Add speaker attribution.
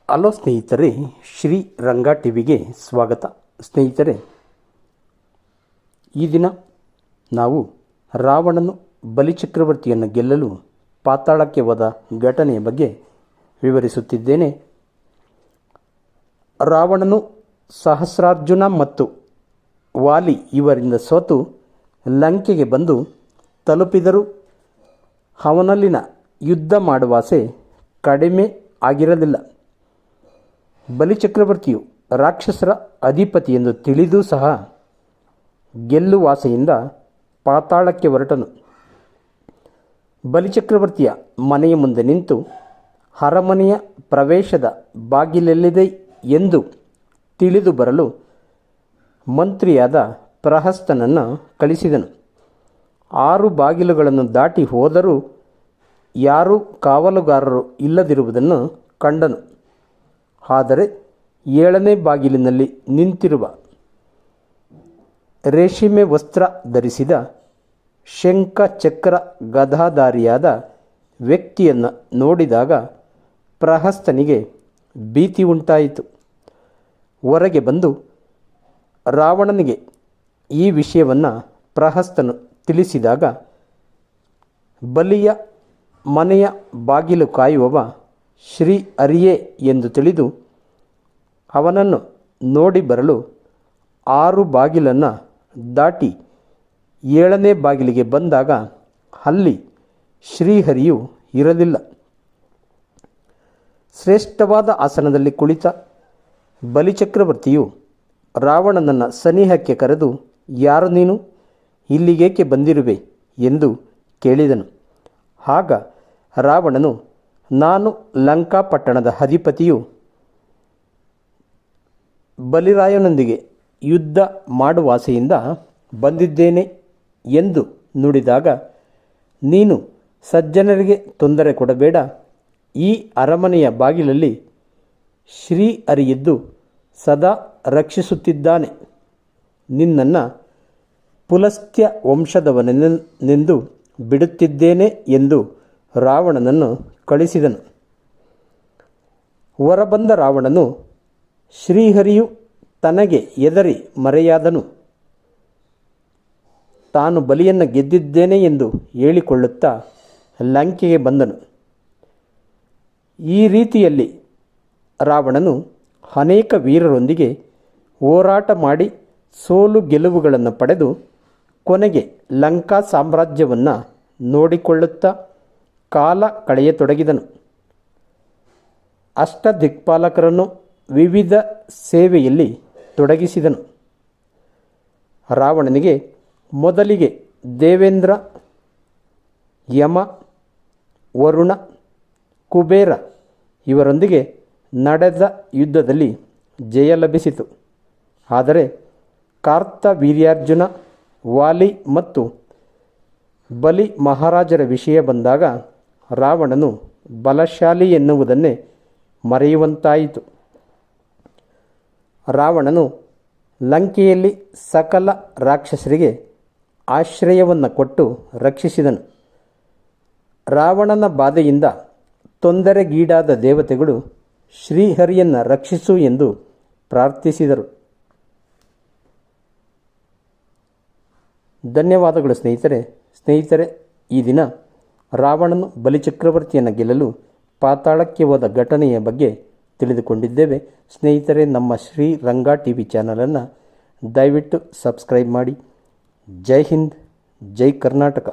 Speaker 1: Hello ಸ್ನೇಹಿತರೆ, ಶ್ರೀ ರಂಗ ಟಿವಿಗೆ ಸ್ವಾಗತ. ಸ್ನೇಹಿತರೆ, ಈ ದಿನ ನಾವು ರಾವಣನು ಬಲಿಚಕ್ರವರ್ತಿಯನ್ನು ಗೆಲ್ಲಲು ಪಾತಾಳಕ್ಕೆ ಹೋದ ಘಟನೆಯ ಬಗ್ಗೆ ವಿವರಿಸುತ್ತಿದ್ದೇನೆ. ರಾವಣನು ಸಹಸ್ರಾರ್ಜುನ ಮತ್ತು ವಾಲಿ ಇವರಿಂದ ಸೋತು ಲಂಕೆಗೆ ಬಂದು ತಲುಪಿದರೂ ಅವನಲ್ಲಿನ ಯುದ್ಧ ಮಾಡುವ ಆಸೆ ಕಡಿಮೆ ಆಗಿರಲಿಲ್ಲ. ಬಲಿಚಕ್ರವರ್ತಿಯು ರಾಕ್ಷಸರ ಅಧಿಪತಿ ಎಂದು ತಿಳಿದೂ ಸಹ ಗೆಲ್ಲುವ ಆಸೆಯಿಂದ ಪಾತಾಳಕ್ಕೆ ಹೊರಟನು. ಬಲಿಚಕ್ರವರ್ತಿಯ ಮನೆಯ ಮುಂದೆ ನಿಂತು ಅರಮನೆಯ ಪ್ರವೇಶದ ಬಾಗಿಲೆಲ್ಲಿದೆ ಎಂದು ತಿಳಿದು ಬರಲು ಮಂತ್ರಿಯಾದ ಪ್ರಹಸ್ತನನ್ನು ಕಳಿಸಿದನು. 6 ಬಾಗಿಲುಗಳನ್ನು ದಾಟಿ ಹೋದರೂ ಯಾರೂ ಕಾವಲುಗಾರರು ಇಲ್ಲದಿರುವುದನ್ನು ಕಂಡನು. ಆದರೆ 7ನೇ ಬಾಗಿಲಿನಲ್ಲಿ ನಿಂತಿರುವ ರೇಷ್ಮೆ ವಸ್ತ್ರ ಧರಿಸಿದ ಶಂಖ ಚಕ್ರ ಗದಾಧಾರಿಯಾದ ವ್ಯಕ್ತಿಯನ್ನು ನೋಡಿದಾಗ ಪ್ರಹಸ್ತನಿಗೆ ಭೀತಿ ಉಂಟಾಯಿತು. ಹೊರಗೆ ಬಂದು ರಾವಣನಿಗೆ ಈ ವಿಷಯವನ್ನು ಪ್ರಹಸ್ತನು ತಿಳಿಸಿದಾಗ, ಬಲಿಯ ಮನೆಯ ಬಾಗಿಲು ಕಾಯುವವ ಶ್ರೀಹರಿಯೇ ಎಂದು ತಿಳಿದು ಅವನನ್ನು ನೋಡಿ ಬರಲು 6 ಬಾಗಿಲನ್ನು ದಾಟಿ 7ನೇ ಬಾಗಿಲಿಗೆ ಬಂದಾಗ ಅಲ್ಲಿ ಶ್ರೀಹರಿಯು ಇರಲಿಲ್ಲ. ಶ್ರೇಷ್ಠವಾದ ಆಸನದಲ್ಲಿ ಕುಳಿತ ಬಲಿಚಕ್ರವರ್ತಿಯು ರಾವಣನನ್ನು ಸನಿಹಕ್ಕೆ ಕರೆದು, ಯಾರು ನೀನು? ಇಲ್ಲಿಗೇಕೆ ಬಂದಿರುವೆ ಎಂದು ಕೇಳಿದನು. ಆಗ ರಾವಣನು, ನಾನು ಲಂಕಾಪಟ್ಟಣದ ಅಧಿಪತಿಯು ಬಲಿರಾಯನೊಂದಿಗೆ ಯುದ್ಧ ಮಾಡುವ ಆಸೆಯಿಂದ ಬಂದಿದ್ದೇನೆ ಎಂದು ನುಡಿದಾಗ, ನೀನು ಸಜ್ಜನರಿಗೆ ತೊಂದರೆ ಕೊಡಬೇಡ. ಈ ಅರಮನೆಯ ಬಾಗಿಲಲ್ಲಿ ಶ್ರೀಹರಿಯಿದ್ದು ಸದಾ ರಕ್ಷಿಸುತ್ತಿದ್ದಾನೆ. ನಿನ್ನನ್ನು ಪುಲಸ್ತ್ಯ ವಂಶದವನೆಂದು ಬಿಡುತ್ತಿದ್ದೇನೆ ಎಂದು ರಾವಣನನ್ನು ಕಳಿಸಿದನು. ಹೊರಬಂದ ರಾವಣನು ಶ್ರೀಹರಿಯು ತನಗೆ ಎದರಿ ಮರೆಯಾದನು. ತಾನು ಬಲಿಯನ್ನು ಗೆದ್ದಿದ್ದೇನೆ ಎಂದು ಹೇಳಿಕೊಳ್ಳುತ್ತಾ ಲಂಕೆಗೆ ಬಂದನು. ಈ ರೀತಿಯಲ್ಲಿ ರಾವಣನು ಅನೇಕ ವೀರರೊಂದಿಗೆ ಹೋರಾಟ ಮಾಡಿ ಸೋಲು ಗೆಲುವುಗಳನ್ನು ಪಡೆದು ಕೊನೆಗೆ ಲಂಕಾ ಸಾಮ್ರಾಜ್ಯವನ್ನು ನೋಡಿಕೊಳ್ಳುತ್ತಾ ಕಾಲ ಕಳೆಯತೊಡಗಿದನು. ಅಷ್ಟದಿಕ್ಪಾಲಕರನ್ನು ವಿವಿಧ ಸೇವೆಯಲ್ಲಿ ತೊಡಗಿಸಿದನು. ರಾವಣನಿಗೆ ಮೊದಲಿಗೆ ದೇವೇಂದ್ರ, ಯಮ, ವರುಣ, ಕುಬೇರ ಇವರೊಂದಿಗೆ ನಡೆದ ಯುದ್ಧದಲ್ಲಿ ಜಯ ಲಭಿಸಿತು. ಆದರೆ ಕಾರ್ತವೀರ್ಯಾರ್ಜುನ, ವಾಲಿ ಮತ್ತು ಬಲಿ ಮಹಾರಾಜರ ವಿಷಯ ಬಂದಾಗ ರಾವಣನು ಬಲಶಾಲಿ ಎನ್ನುವುದನ್ನೇ ಮರೆಯುವಂತಾಯಿತು. ರಾವಣನು ಲಂಕೆಯಲ್ಲಿ ಸಕಲ ರಾಕ್ಷಸರಿಗೆ ಆಶ್ರಯವನ್ನು ಕೊಟ್ಟು ರಕ್ಷಿಸಿದನು. ರಾವಣನ ಬಾಧೆಯಿಂದ ತೊಂದರೆಗೀಡಾದ ದೇವತೆಗಳು ಶ್ರೀಹರಿಯನ್ನು ರಕ್ಷಿಸು ಎಂದು ಪ್ರಾರ್ಥಿಸಿದರು. ಧನ್ಯವಾದಗಳು ಸ್ನೇಹಿತರೆ, ಈ ದಿನ ರಾವಣನು ಬಲಿಚಕ್ರವರ್ತಿಯನ್ನು ಗೆಲ್ಲಲು ಪಾತಾಳಕ್ಕೆ ಹೋದ ಘಟನೆಯ ಬಗ್ಗೆ ತಿಳಿದುಕೊಂಡಿದ್ದೇವೆ. ಸ್ನೇಹಿತರೆ, ನಮ್ಮ ಶ್ರೀ ರಂಗ ಟಿವಿ ಚಾನಲನ್ನು ದಯವಿಟ್ಟು ಸಬ್ಸ್ಕ್ರೈಬ್ ಮಾಡಿ. ಜೈ ಹಿಂದ್, ಜೈ ಕರ್ನಾಟಕ.